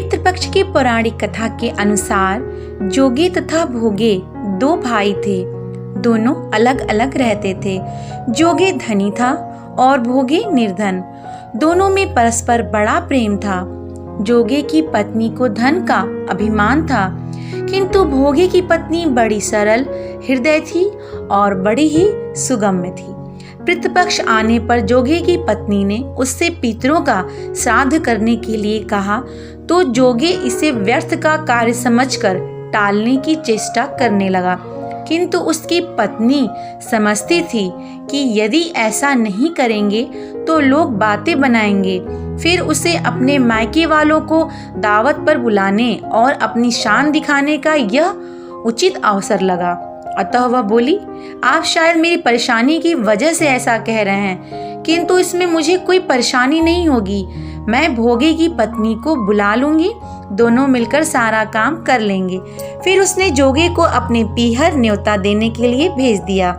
पितृपक्ष की पौराणिक कथा के अनुसार जोगे तथा भोगे दो भाई थे। दोनों अलग अलग रहते थे। जोगे धनी था और भोगे निर्धन। दोनों में परस्पर बड़ा प्रेम था। जोगे की पत्नी को धन का अभिमान था, किंतु भोगे की पत्नी बड़ी सरल हृदय थी और बड़ी ही सुगम्य थी। पितृपक्ष आने पर जोगे की पत्नी ने उससे पितरों का श्राद्ध करने के लिए कहा, तो जोगे इसे व्यर्थ का कार्य समझकर टालने की चेष्टा करने लगा। किंतु उसकी पत्नी समझती थी कि यदि ऐसा नहीं करेंगे तो लोग बातें बनाएंगे। फिर उसे अपने मायके वालों को दावत पर बुलाने और अपनी शान दिखाने का यह उचित अवसर लगा। अतः वह बोली, आप शायद मेरी परेशानी की वजह से ऐसा कह रहे हैं, किंतु इसमें मुझे कोई परेशानी नहीं होगी। मैं भोगे की पत्नी को बुला लूंगी, दोनों मिलकर सारा काम कर लेंगे। फिर उसने जोगे को अपने पीहर न्योता देने के लिए भेज दिया।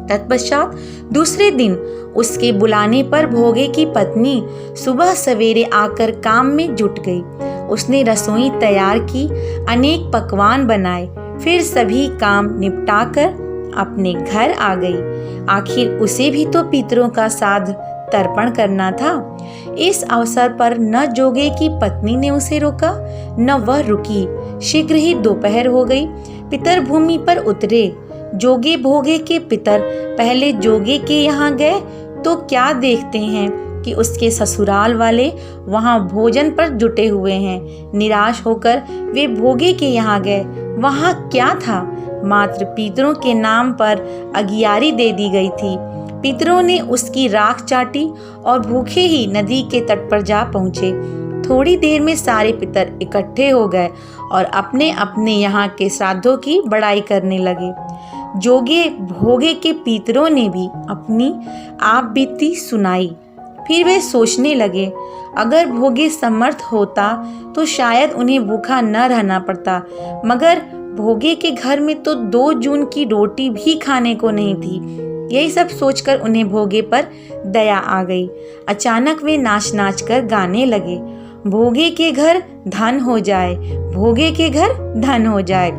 तत्पश्चात दूसरे दिन उसके बुलाने पर भोगे की पत्नी सुबह सवेरे आकर काम में जुट गई। उसने रसोई तैयार की, अनेक पकवान बनाए, फिर सभी काम निपटाकर अपने घर आ गई। आखिर उसे भी तो पितरों का श्राद्ध तर्पण करना था। इस अवसर पर न जोगे की पत्नी ने उसे रोका, न वह रुकी। शीघ्र ही दोपहर हो गई। पितर भूमि पर उतरे। जोगे भोगे के पितर पहले जोगे के यहाँ गए तो क्या देखते हैं कि उसके ससुराल वाले वहाँ भोजन पर जुटे हुए हैं। निराश होकर वे भोगे के यहाँ गए। वहाँ क्या था? मात्र पितरों के नाम पर अगियारी दे दी गई थी। पितरों ने उसकी राख चाटी और भूखे ही नदी के तट पर जा पहुँचे। थोड़ी देर में सारे पितर इकट्ठे हो गए और अपने अपने यहाँ के श्राद्धों की बड़ाई करने लगे। जोगे भोगे के पितरों ने भी अपनी आप बीती सुनाई। फिर वे सोचने लगे, अगर भोगे समर्थ होता तो शायद उन्हें भूखा न रहना पड़ता, मगर भोगे के घर में तो 2 जून की रोटी भी खाने को नहीं थी। यही सब सोचकर उन्हें भोगे पर दया आ गई। अचानक वे नाच नाच कर गाने लगे, भोगे के घर धन हो जाए, भोगे के घर धन हो जाए।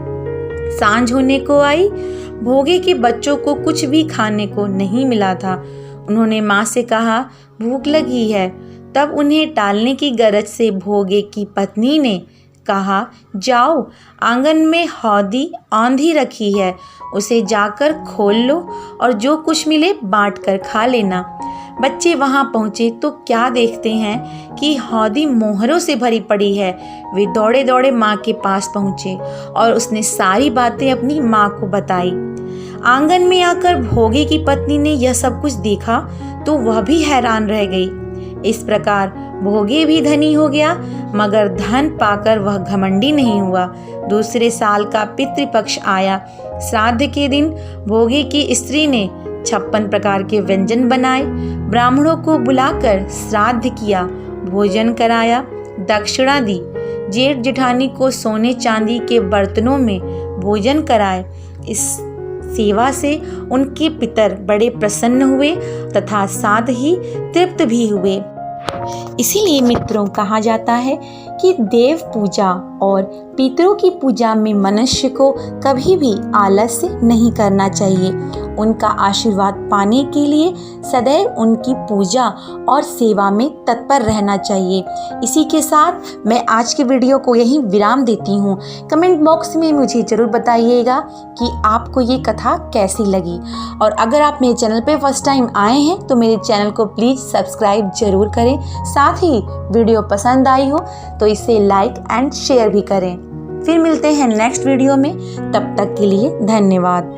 सांझ होने को आई। भोगे के बच्चों को कुछ भी खाने को नहीं मिला था। उन्होंने माँ से कहा, भूख लगी है। तब उन्हें टालने की गरज से भोगे की पत्नी ने कहा, जाओ, आंगन में हौदी औंधी रखी है, उसे जाकर खोल लो और जो कुछ मिले बांट कर खा लेना। बच्चे वहां पहुंचे तो क्या देखते हैं कि हौदी मोहरों से भरी पड़ी है। वे दौड़े दौड़े माँ के पास पहुंचे और उसने सारी बातें अपनी माँ को बताई। आंगन में आकर भोगे की पत्नी ने यह सब कुछ देखा तो वह भी हैरान रह गई। इस प्रकार भोगे भी धनी हो गया, मगर धन पाकर वह घमंडी नहीं हुआ। दूसरे साल का पितृपक्ष आया। श्राद्ध के दिन भोगे की स्त्री ने 56 प्रकार के व्यंजन बनाए। ब्राह्मणों को बुलाकर श्राद्ध किया, भोजन कराया, दक्षिणा दी। जेठ जेठानी को सोने चांदी के बर्तनों में भोजन कराए। इस सेवा से उनके पितर बड़े प्रसन्न हुए तथा साथ ही तृप्त भी हुए। इसीलिए मित्रों कहा जाता है कि देव पूजा और पितरों की पूजा में मनुष्य को कभी भी आलस्य नहीं करना चाहिए। उनका आशीर्वाद पाने के लिए सदैव उनकी पूजा और सेवा में तत्पर रहना चाहिए। इसी के साथ मैं आज के वीडियो को यहीं विराम देती हूँ। कमेंट बॉक्स में मुझे ज़रूर बताइएगा कि आपको ये कथा कैसी लगी, और अगर आप मेरे चैनल पे फर्स्ट टाइम आए हैं तो मेरे चैनल को प्लीज़ सब्सक्राइब जरूर करें। साथ ही वीडियो पसंद आई हो तो इसे लाइक एंड शेयर भी करें। फिर मिलते हैं नेक्स्ट वीडियो में, तब तक के लिए धन्यवाद।